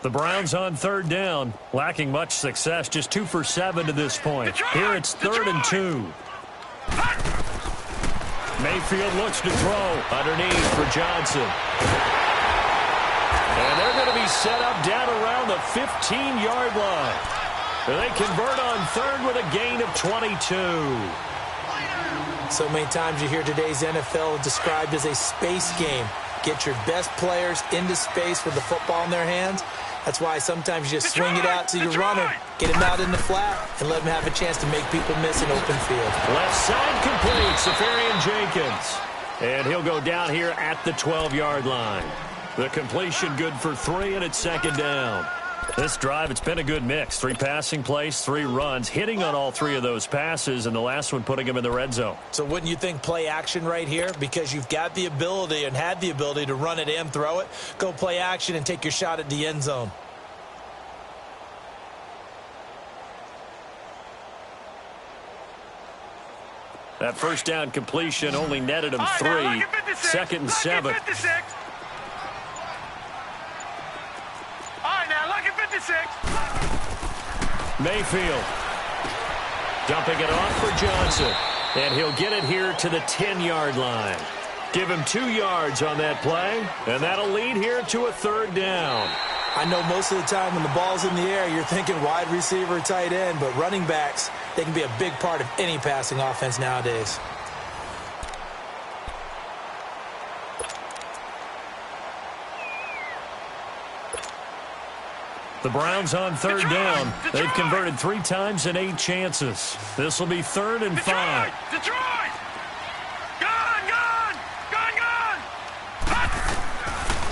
The Browns on third down, lacking much success, just 2 for 7 to this point. Here it's 3rd and 2. Mayfield looks to throw underneath for Johnson. And they're going to be set up down around the 15-yard line. They convert on 3rd with a gain of 22. So many times you hear today's NFL described as a space game. Get your best players into space with the football in their hands. That's why sometimes you just swing it out to your runner, get him out in the flat, and let him have a chance to make people miss an open field. Left side complete, Safarian Jenkins. And he'll go down here at the 12-yard line. The completion good for 3, and it's 2nd down. This drive, it's been a good mix. 3 passing plays, 3 runs, hitting on all 3 of those passes, and the last one putting him in the red zone. So wouldn't you think play action right here? Because you've got the ability and had the ability to run it and throw it. Go play action and take your shot at the end zone. That first down completion only netted him 3. 2nd and 7. Mayfield dumping it off for Johnson, and he'll get it here to the 10-yard line. Give him 2 yards on that play, and that'll lead here to a 3rd down. I know most of the time when the ball's in the air, you're thinking wide receiver, tight end, but running backs, they can be a big part of any passing offense nowadays. The Browns on 3rd down. They've converted 3 times in 8 chances. This will be 3rd and 5. Detroit! Gone!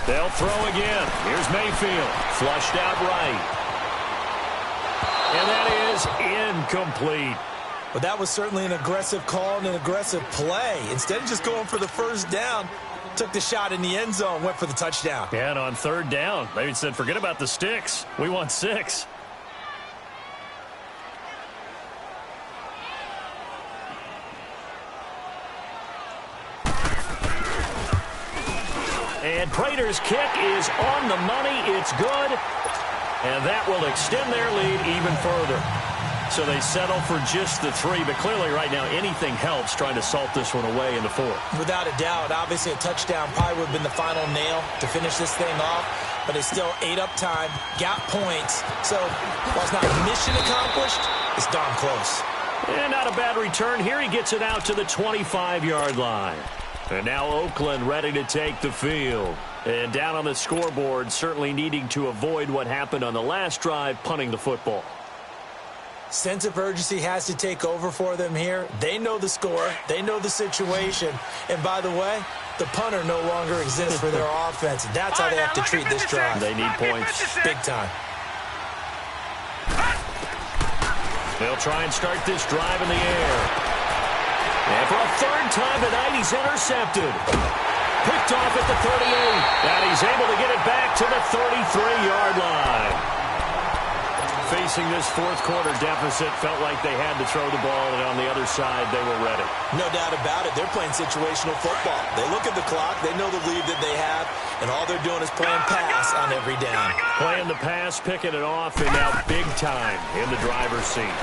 They'll throw again. Here's Mayfield. Flushed out right. And that is incomplete. But that was certainly an aggressive call and an aggressive play. Instead of just going for the first down, took the shot in the end zone, went for the touchdown. Yeah, and on 3rd down, they said, forget about the sticks. We want 6. And Prater's kick is on the money. It's good. And that will extend their lead even further. So they settle for just the 3, but clearly right now anything helps trying to salt this one away in the 4th. Without a doubt, obviously a touchdown probably would have been the final nail to finish this thing off, but they still ate up time, got points. So while it's not mission accomplished, it's darn close. And not a bad return here. He gets it out to the 25-yard line. And now Oakland ready to take the field. And down on the scoreboard, certainly needing to avoid what happened on the last drive, punting the football. Sense of urgency has to take over for them here. They know the score. They know the situation. And by the way, the punter no longer exists for their offense. That's how they have to treat this drive. They need points. Big time. They'll try and start this drive in the air. And for a 3rd time tonight, he's intercepted. Picked off at the 38. And he's able to get it back to the 33-yard line. Facing this 4th quarter deficit, felt like they had to throw the ball, and on the other side, they were ready. No doubt about it. They're playing situational football. They look at the clock. They know the lead that they have, and all they're doing is playing pass on every down. Playing the pass, picking it off, and now big time in the driver's seat.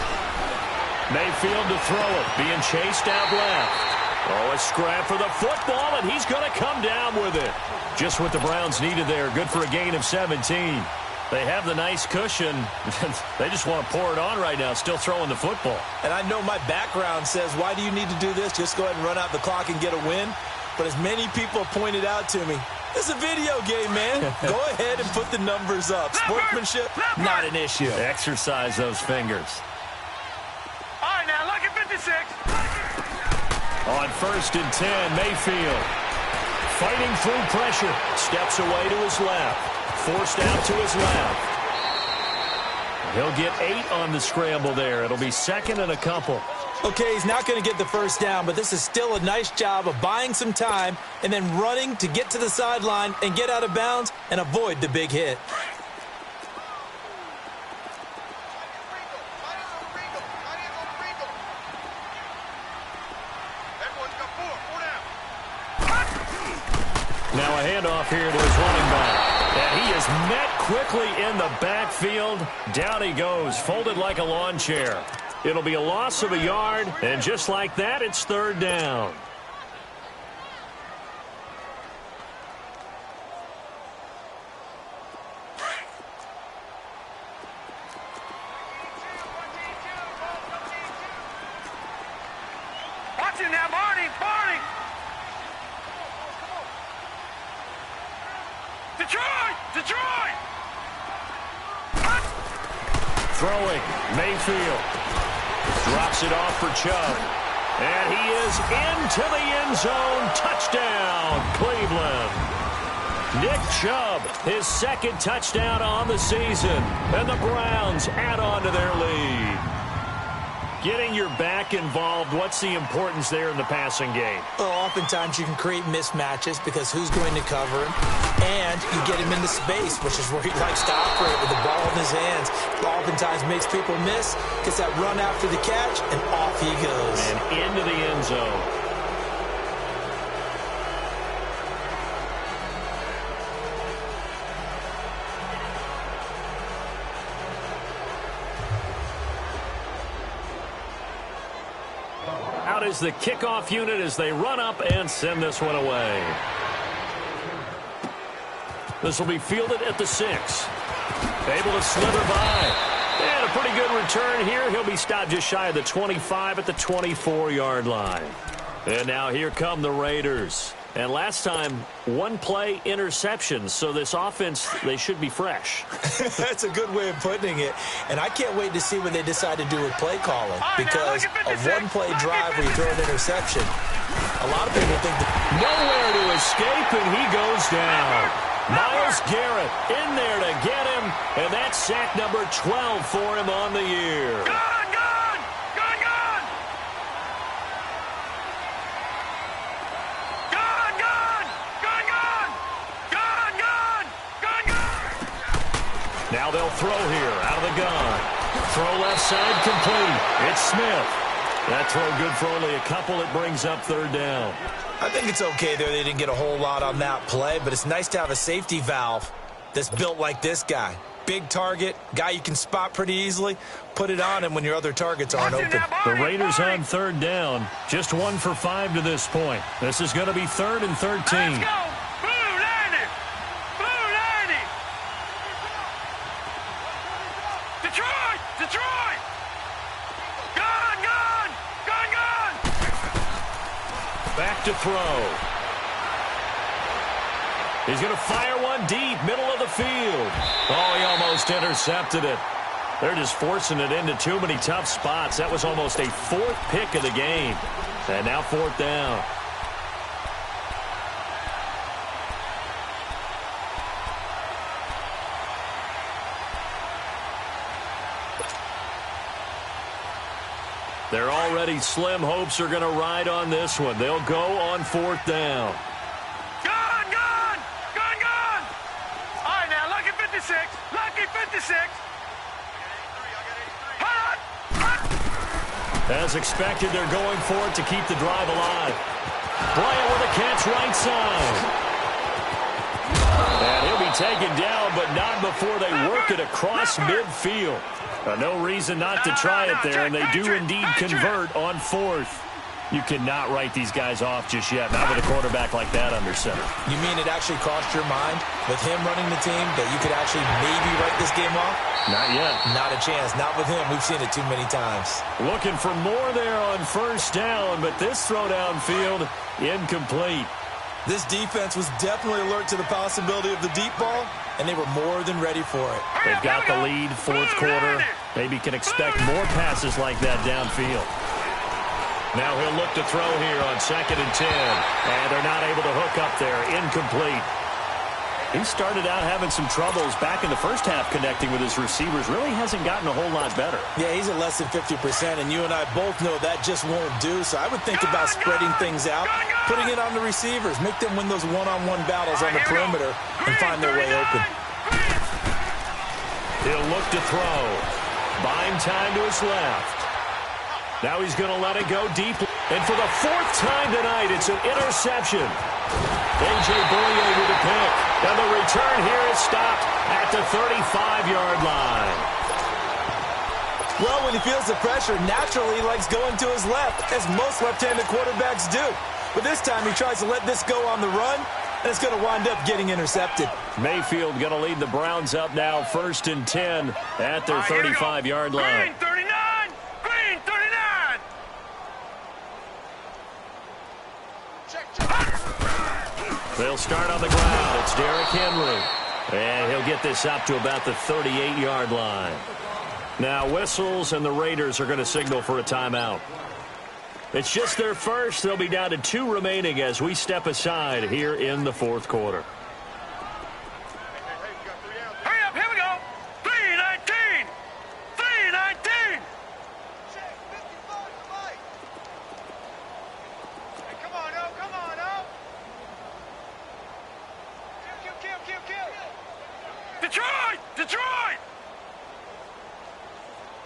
Mayfield to throw it, being chased out left. Oh, a scrap for the football, and he's going to come down with it. Just what the Browns needed there. Good for a gain of 17. They have the nice cushion. They just want to pour it on right now, still throwing the football. And I know my background says, why do you need to do this? Just go ahead and run out the clock and get a win. But as many people pointed out to me, this is a video game, man. Go ahead and put the numbers up. Sportsmanship, not an issue. Exercise those fingers. All right, now look at 56. On 1st and 10, Mayfield fighting through pressure. Steps away to his left. Forced out to his left. He'll get 8 on the scramble there. It'll be second and a couple. Okay, he's not going to get the first down, but this is still a nice job of buying some time and then running to get to the sideline and get out of bounds and avoid the big hit. Now a handoff here to his running back. And he is met quickly in the backfield. Down he goes, folded like a lawn chair. It'll be a loss of a yard, and just like that, it's third down. Watch it now, Barney! Detroit! Throwing, Mayfield. Drops it off for Chubb. And he is into the end zone. Touchdown, Cleveland. Nick Chubb, his second touchdown on the season. And the Browns add on to their lead. Getting your back involved, what's the importance there in the passing game? Well, oftentimes you can create mismatches because who's going to cover him, and you get him into space, which is where he likes to operate with the ball in his hands. Oftentimes makes people miss, gets that run after the catch, and off he goes. And into the end zone. Out is the kickoff unit as they run up and send this one away. This will be fielded at the 6. Able to slither by. And a pretty good return here. He'll be stopped just shy of the 25 at the 24-yard line. And now here come the Raiders. And last time, one play interception. So this offense, they should be fresh. That's a good way of putting it. And I can't wait to see what they decide to do with play calling. Because a one-play drive where you throw an interception, a lot of people think that nowhere to escape, and he goes down. Myles Garrett in there to get him. And that's sack number 12 for him on the year. Now they'll throw here out of the gun. Throw left side complete. It's Smith. That throw good for only a couple. It brings up third down. I think it's okay there. They didn't get a whole lot on that play, but it's nice to have a safety valve that's built like this guy. Big target, guy you can spot pretty easily. Put it on him when your other targets aren't open. The Raiders on third down. Just 1 for 5 to this point. This is going to be 3rd and 13. Let's go! Detroit! Gun! Back to throw. He's going to fire one deep, middle of the field. Oh, he almost intercepted it. They're just forcing it into too many tough spots. That was almost a 4th pick of the game. And now 4th down. Their already slim hopes are going to ride on this one. They'll go on 4th down. Gun! All right, now, lucky 56. As expected, they're going for it to keep the drive alive. Bryant with a catch right side. And he'll be taken down, but not before they work it across midfield. No reason not to try it there, and they do indeed convert on 4th. You cannot write these guys off just yet, not with a quarterback like that under center. You mean it actually crossed your mind with him running the team that you could actually maybe write this game off? Not yet. Not a chance. Not with him. We've seen it too many times. Looking for more there on 1st down, but this throw downfield, incomplete. This defense was definitely alert to the possibility of the deep ball, and they were more than ready for it. They've got the lead, 4th quarter. Maybe can expect more passes like that downfield. Now he'll look to throw here on 2nd and 10. And they're not able to hook up there. Incomplete. He started out having some troubles back in the first half connecting with his receivers. Really hasn't gotten a whole lot better. Yeah, he's at less than 50%, and you and I both know that just won't do. So I would think about spreading things out, putting it on the receivers, make them win those one-on-one battles on the perimeter and find their way open. He'll look to throw. Buying time to his left. Now he's going to let it go deep. And for the fourth time tonight, it's an interception. A.J. Bouye with a pick. And the return here is stopped at the 35-yard line. Well, when he feels the pressure, naturally he likes going to his left, as most left-handed quarterbacks do. But this time he tries to let this go on the run, and it's going to wind up getting intercepted. Mayfield going to lead the Browns up now, 1st and 10 at their 35-yard line. Green 39! Green 39! They'll start on the ground. It's Derrick Henry. And he'll get this up to about the 38-yard line. Now whistles, and the Raiders are going to signal for a timeout. It's just their first. They'll be down to 2 remaining as we step aside here in the fourth quarter. Hurry up, here we go! 3:19! 3:19! Hey, come on, oh, come on, oh! Kill! Detroit! Detroit!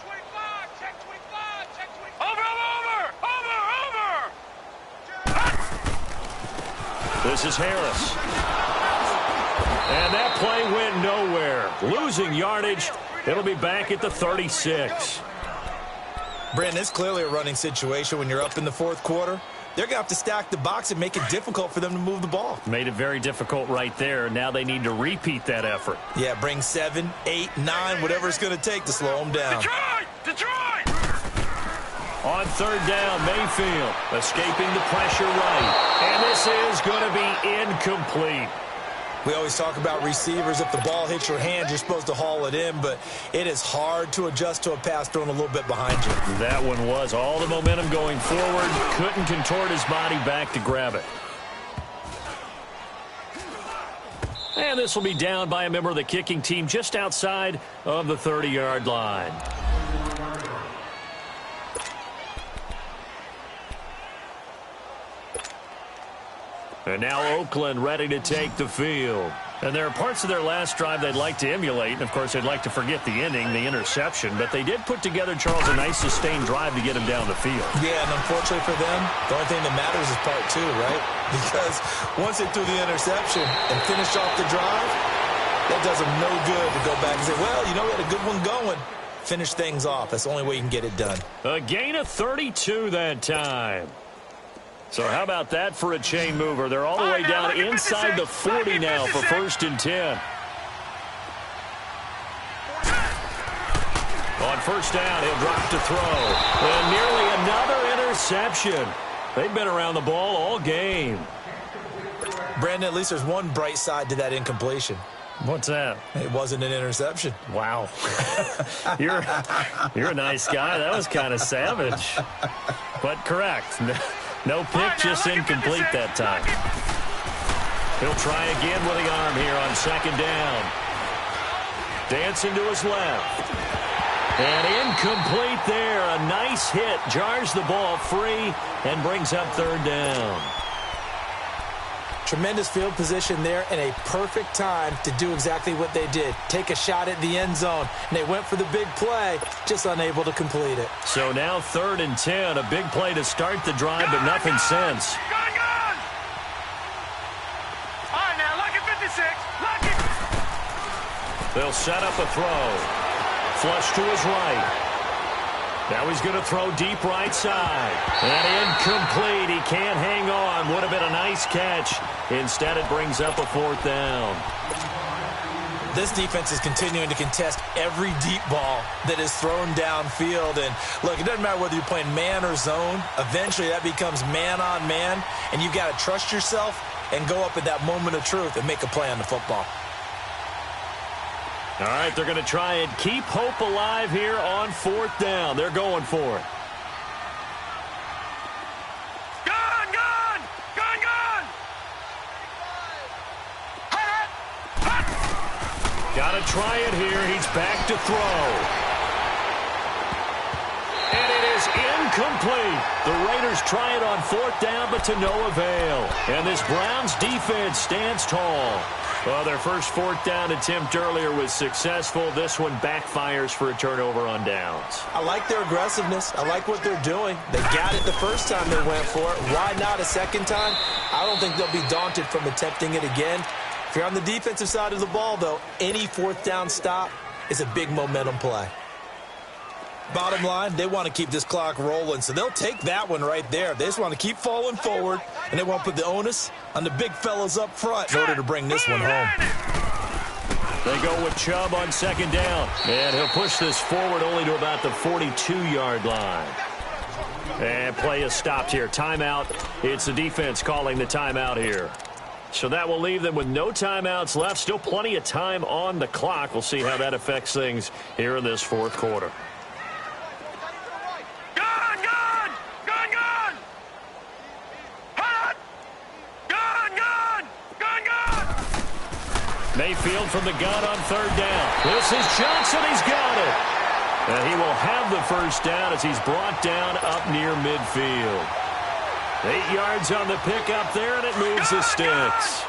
25, check 25, check 25! Over! This is Harris. And that play went nowhere. Losing yardage. It'll be back at the 36. Brandon, it's clearly a running situation when you're up in the fourth quarter. They're going to have to stack the box and make it difficult for them to move the ball. Made it very difficult right there. Now they need to repeat that effort. Yeah, bring 7, 8, 9, whatever it's going to take to slow them down. Detroit! On 3rd down, Mayfield escaping the pressure right. And this is going to be incomplete. We always talk about receivers. If the ball hits your hand, you're supposed to haul it in, but it is hard to adjust to a pass thrown a little bit behind you. That one was all the momentum going forward. Couldn't contort his body back to grab it. And this will be down by a member of the kicking team just outside of the 30-yard line. And now Oakland ready to take the field. And there are parts of their last drive they'd like to emulate. And, of course, they'd like to forget the inning, the interception. But they did put together, Charles, a nice sustained drive to get him down the field. Yeah, and unfortunately for them, the only thing that matters is part 2, right? Because once they threw the interception and finished off the drive, that does them no good to go back and say, well, you know, we had a good one going. Finish things off. That's the only way you can get it done. A gain of 32 that time. So how about that for a chain mover? They're all the way down inside the 40 now for 1st and 10. On 1st down, he'll drop to throw. And nearly another interception. They've been around the ball all game. Brandon, at least there's one bright side to that incompletion. What's that? It wasn't an interception. Wow. You're a nice guy. That was kind of savage. But correct. No pick, just incomplete that time. He'll try again with the arm here on 2nd down. Dancing to his left. And incomplete there. A nice hit. Jars the ball free and brings up 3rd down. Tremendous field position there and a perfect time to do exactly what they did. Take a shot at the end zone. And they went for the big play, just unable to complete it. So now 3rd and 10. A big play to start the drive, but nothing since. Gun! All right, now, lock it 56. Lock it. They'll set up a throw. Flush to his right. Now he's going to throw deep right side. And incomplete. He can't hang on. Would have been a nice catch. Instead, it brings up a 4th down. This defense is continuing to contest every deep ball that is thrown downfield. And, look, it doesn't matter whether you're playing man or zone. Eventually, that becomes man on man. And you've got to trust yourself and go up at that moment of truth and make a play on the football. All right, they're going to try and keep hope alive here on 4th down. They're going for it. Gun! to try it here. He's back to throw. And it is incomplete. The Raiders try it on 4th down, but to no avail. And this Browns defense stands tall. Well, their first 4th down attempt earlier was successful. This one backfires for a turnover on downs. I like their aggressiveness. I like what they're doing. They got it the first time they went for it. Why not a second time? I don't think they'll be daunted from attempting it again. If you're on the defensive side of the ball, though, any 4th down stop is a big momentum play. Bottom line, they want to keep this clock rolling, so they'll take that one right there. They just want to keep falling forward, and they won't put the onus on the big fellas up front in order to bring this one home. They go with Chubb on 2nd down, and he'll push this forward only to about the 42-yard line. And play is stopped here. Timeout. It's the defense calling the timeout here. So that will leave them with no timeouts left. Still plenty of time on the clock. We'll see how that affects things here in this 4th quarter. Mayfield from the gun on 3rd down. This is Johnson. He's got it. And he will have the first down as he's brought down up near midfield. 8 yards on the pickup there, and it moves the sticks.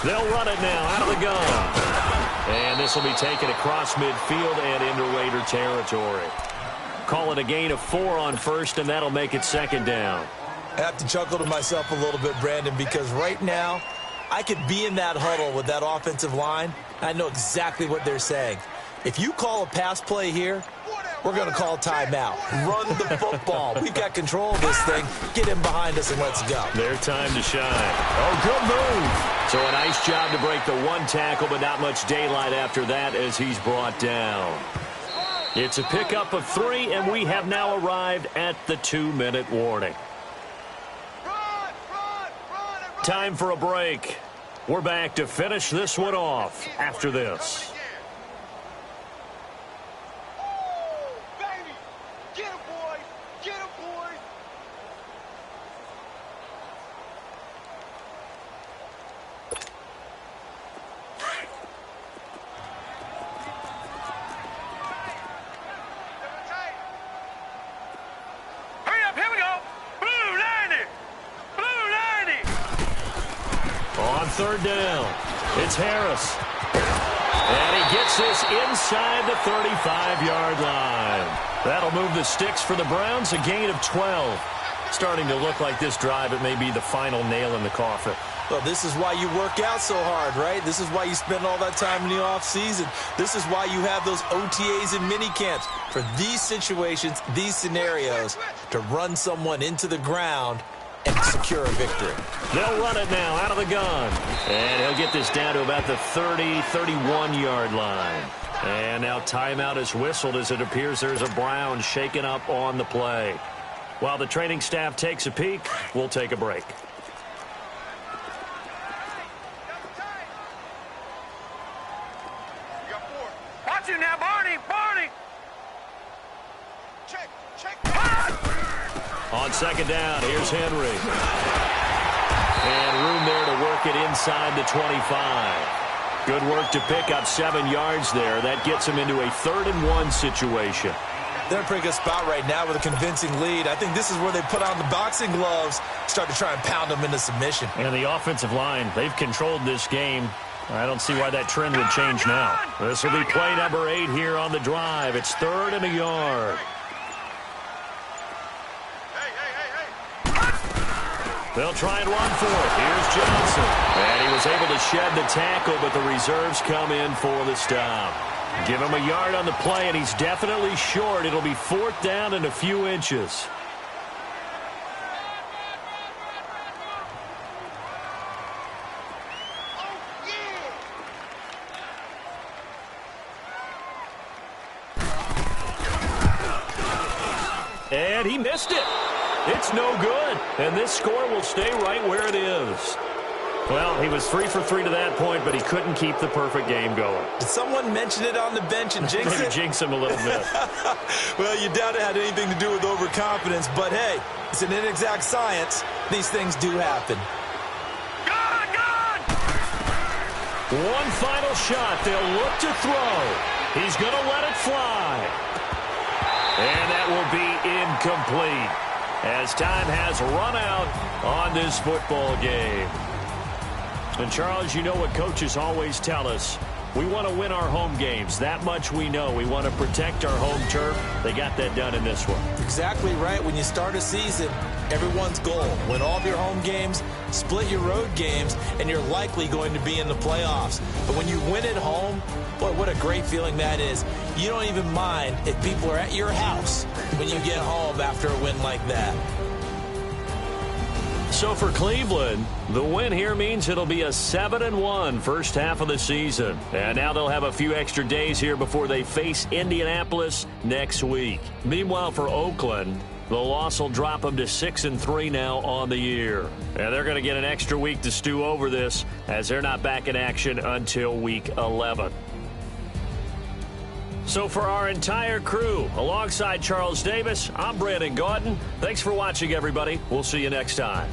They'll run it now out of the gun. And this will be taken across midfield and into Raider territory. Call it a gain of 4 on 1st, and that'll make it 2nd down. I have to chuckle to myself a little bit, Brandon, because right now I could be in that huddle with that offensive line. I know exactly what they're saying. If you call a pass play here, we're going to call timeout. Run the football. We've got control of this thing. Get him behind us and let's go. Their time to shine. Oh, good move. So a nice job to break the 1 tackle, but not much daylight after that as he's brought down. It's a pickup of 3, and we have now arrived at the 2-minute warning. Time for a break. We're back to finish this one off after this. On 3rd down, it's Harris. And he gets this inside the 35-yard line. That'll move the sticks for the Browns, a gain of 12. Starting to look like this drive, it may be the final nail in the coffin. Well, this is why you work out so hard, right? This is why you spend all that time in the offseason. This is why you have those OTAs and mini camps. For these situations, these scenarios, to run someone into the ground and secure a victory. They'll run it now out of the gun. And he'll get this down to about the 30, 31-yard line. And now timeout is whistled as it appears there's a Brown shaken up on the play. While the training staff takes a peek, we'll take a break. Watch you now, Barney! Barney! Check! On 2nd down, here's Henry. And room there to work it inside the 25. Good work to pick up 7 yards there. That gets him into a 3rd and 1 situation. They're in a pretty good spot right now with a convincing lead. I think this is where they put on the boxing gloves, start to try and pound them into submission. And the offensive line, they've controlled this game. I don't see why that trend would change now. This will be play number 8 here on the drive. It's 3rd and a yard. They'll try and run for it. Here's Johnson. And he was able to shed the tackle, but the reserves come in for the stop. Give him a yard on the play, and he's definitely short. It'll be 4th down and a few inches. And he missed it. It's no good. And this score will stay right where it is. Well, he was 3 for 3 to that point, but he couldn't keep the perfect game going. Did someone mention it on the bench and jinx it? Maybe jinx him a little bit. Well, you doubt it had anything to do with overconfidence, but hey, it's an inexact science. These things do happen. One final shot. They'll look to throw. He's going to let it fly. And that will be incomplete as time has run out on this football game. And, Charles, you know what coaches always tell us. We want to win our home games. That much we know. We want to protect our home turf. They got that done in this one. Exactly right. When you start a season, everyone's goal: win all of your home games, split your road games, and you're likely going to be in the playoffs. But when you win at home, boy, what a great feeling that is. You don't even mind if people are at your house when you get home after a win like that. So for Cleveland, the win here means it'll be a 7-1 first half of the season. And now they'll have a few extra days here before they face Indianapolis next week. Meanwhile, for Oakland, the loss will drop them to 6-3 now on the year. And they're going to get an extra week to stew over this as they're not back in action until week 11. So for our entire crew, alongside Charles Davis, I'm Brandon Gautin. Thanks for watching, everybody. We'll see you next time.